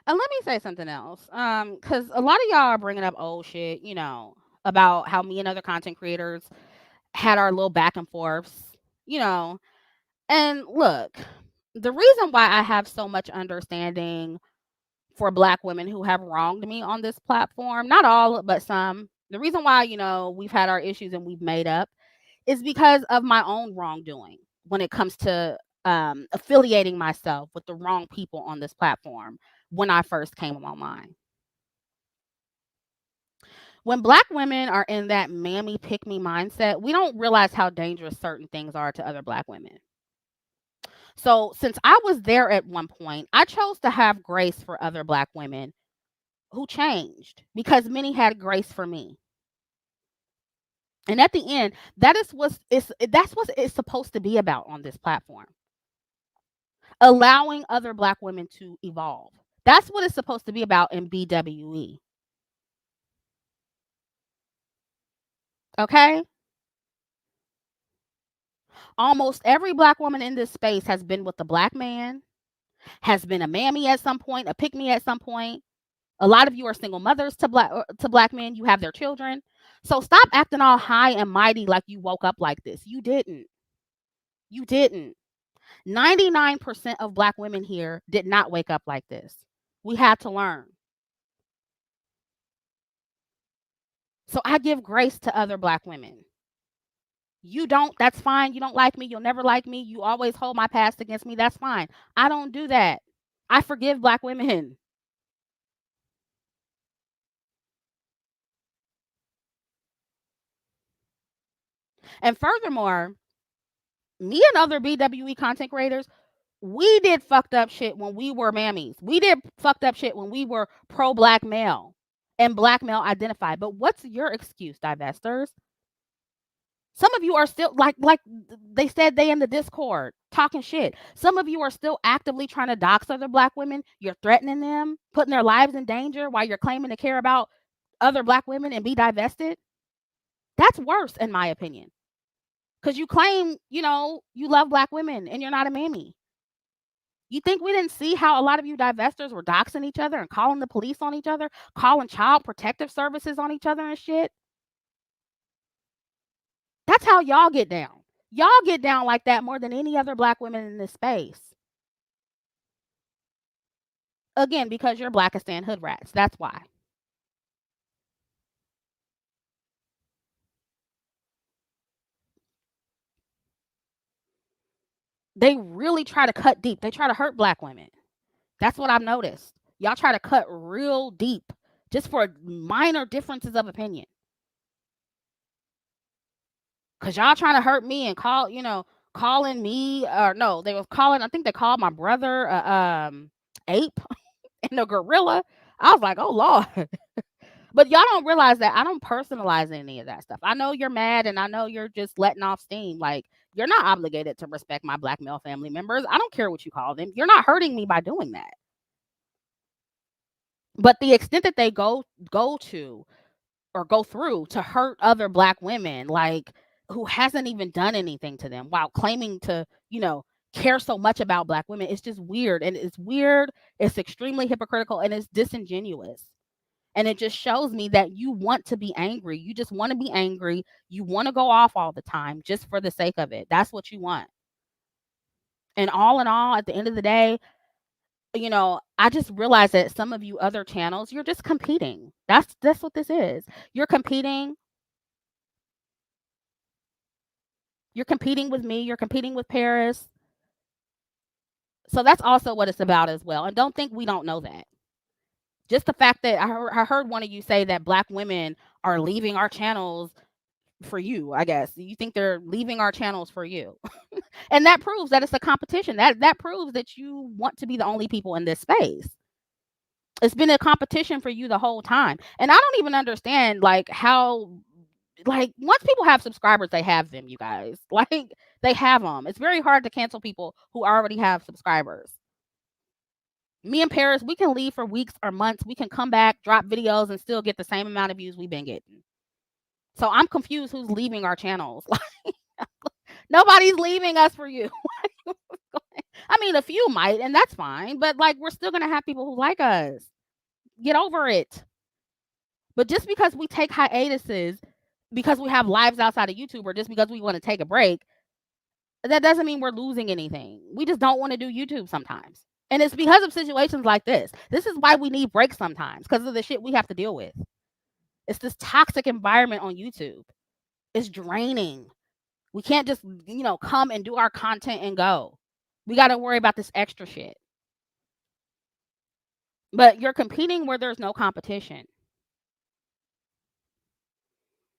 And let me say something else. Because a lot of y'all are bringing up old shit, about how me and other content creators had our little back and forths, you know. And look, the reason why I have so much understanding for black women who have wronged me on this platform, not all, but some, the reason why, we've had our issues and we've made up is because of my own wrongdoing when it comes to affiliating myself with the wrong people on this platform when I first came online. When black women are in that mammy pick me mindset, we don't realize how dangerous certain things are to other black women. So, since I was there at one point, I chose to have grace for other black women who changed because many had grace for me. And at the end, that's what it's supposed to be about on this platform. Allowing other black women to evolve. That's what it's supposed to be about in BWE. Okay? Almost every black woman in this space has been with a black man, has been a mammy at some point, a pick me at some point. A lot of you are single mothers to black men. You have their children. So stop acting all high and mighty like you woke up like this. You didn't. You didn't. 99% of black women here did not wake up like this. We had to learn. So I give grace to other black women. You don't, that's fine. You don't like me. You'll never like me. You always hold my past against me. That's fine. I don't do that. I forgive black women. And furthermore, me and other BWE content creators, we did fucked up shit when we were mammies. We did fucked up shit when we were pro black male and black male identified. But what's your excuse, divestors? Some of you are still like they said they in the Discord talking shit. Some of you are still actively trying to dox other black women. You're threatening them, putting their lives in danger while you're claiming to care about other black women and be divested. That's worse in my opinion. Cuz you claim, you love black women and you're not a mammy. You think we didn't see how a lot of you divestors were doxing each other and calling the police on each other, calling child protective services on each other and shit? That's how y'all get down. Y'all get down like that more than any other black women in this space. Again, because you're Blackistan hood rats. That's why. They really try to cut deep. They try to hurt black women. That's what I've noticed. Y'all try to cut real deep just for minor differences of opinion. Cause y'all trying to hurt me and calling me or no, they was calling, I think they called my brother ape and a gorilla. I was like, oh Lord. But y'all don't realize that I don't personalize any of that stuff. I know you're mad and I know you're just letting off steam. Like, you're not obligated to respect my black male family members. I don't care what you call them. You're not hurting me by doing that. But the extent that they go to or go through to hurt other black women, like, who hasn't even done anything to them, while claiming to, care so much about black women, it's just weird. And it's weird, it's extremely hypocritical, and it's disingenuous. And it just shows me that you want to be angry. You just want to be angry. You want to go off all the time just for the sake of it. That's what you want. And all in all, at the end of the day, I just realized that some of you other channels, you're just competing. That's what this is. You're competing. You're competing with me. You're competing with Paris. So that's also what it's about as well. And don't think we don't know that. Just the fact that I heard one of you say that black women are leaving our channels for you, I guess. You think they're leaving our channels for you. And that proves that it's a competition. That proves that you want to be the only people in this space. It's been a competition for you the whole time. And I don't even understand, like, how, like, once people have subscribers, they have them, you guys. Like, they have them. It's very hard to cancel people who already have subscribers. Me and Paris, we can leave for weeks or months. We can come back, drop videos, and still get the same amount of views we've been getting. So I'm confused who's leaving our channels. Nobody's leaving us for you. I mean, a few might, and that's fine. But, like, we're still going to have people who like us. Get over it. But just because we take hiatuses, because we have lives outside of YouTube, or just because we want to take a break, that doesn't mean we're losing anything. We just don't want to do YouTube sometimes. And it's because of situations like this. This is why we need breaks sometimes, because of the shit we have to deal with. It's this toxic environment on YouTube. It's draining. We can't just, come and do our content and go. We got to worry about this extra shit. But you're competing where there's no competition.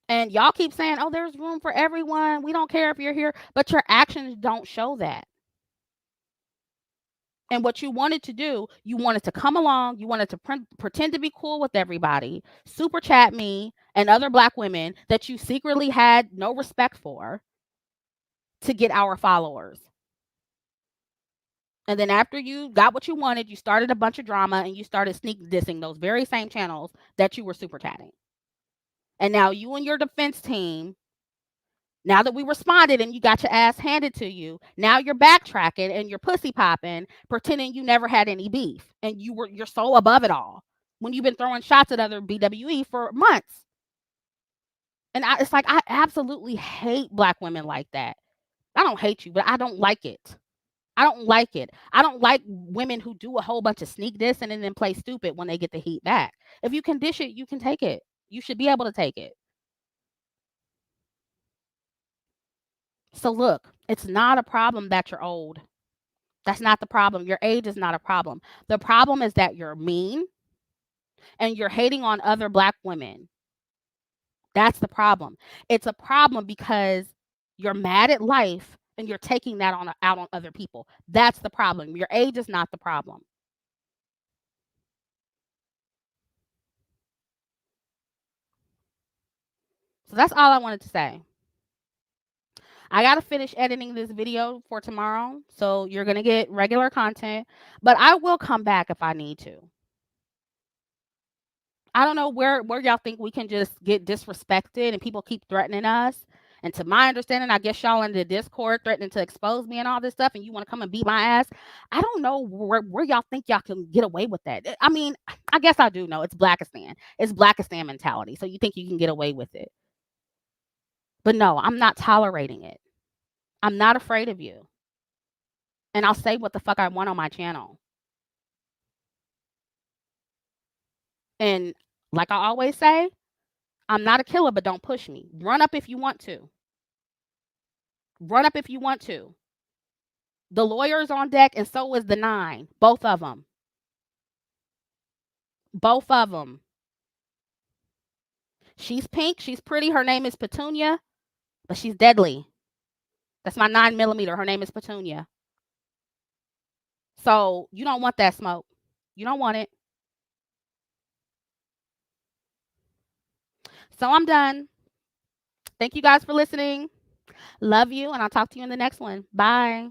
And y'all keep saying, oh, there's room for everyone. We don't care if you're here. But your actions don't show that. And what you wanted to do, you wanted to come along. You wanted to pretend to be cool with everybody, super chat me and other black women that you secretly had no respect for, to get our followers. And then after you got what you wanted, you started a bunch of drama and you started sneak dissing those very same channels that you were super chatting. And now you and your defense team, now that we responded and you got your ass handed to you, now you're backtracking and you're pussy popping, pretending you never had any beef. And you're so above it all when you've been throwing shots at other BWE for months. And it's like, I absolutely hate black women like that. I don't hate you, but I don't like it. I don't like it. I don't like women who do a whole bunch of sneak dissing and then play stupid when they get the heat back. If you can dish it, you can take it. You should be able to take it. So look, it's not a problem that you're old. That's not the problem. Your age is not a problem. The problem is that you're mean and you're hating on other black women. That's the problem. It's a problem because you're mad at life and you're taking that out on other people. That's the problem. Your age is not the problem. So that's all I wanted to say. I got to finish editing this video for tomorrow. So you're going to get regular content, but I will come back if I need to. I don't know where y'all think we can just get disrespected and people keep threatening us. And to my understanding, I guess y'all in the Discord threatening to expose me and all this stuff, and you want to come and beat my ass. I don't know where y'all think y'all can get away with that. I mean, I guess I do know. It's Blackistan. It's Blackistan mentality. So you think you can get away with it. But no, I'm not tolerating it. I'm not afraid of you. And I'll say what the fuck I want on my channel. And like I always say, I'm not a killer, but don't push me. Run up if you want to. Run up if you want to. The lawyer's on deck, and so is the 9. Both of them. Both of them. She's pink. She's pretty. Her name is Petunia, but she's deadly. That's my 9mm. Her name is Petunia. So you don't want that smoke. You don't want it. So I'm done. Thank you guys for listening. Love you, and I'll talk to you in the next one. Bye.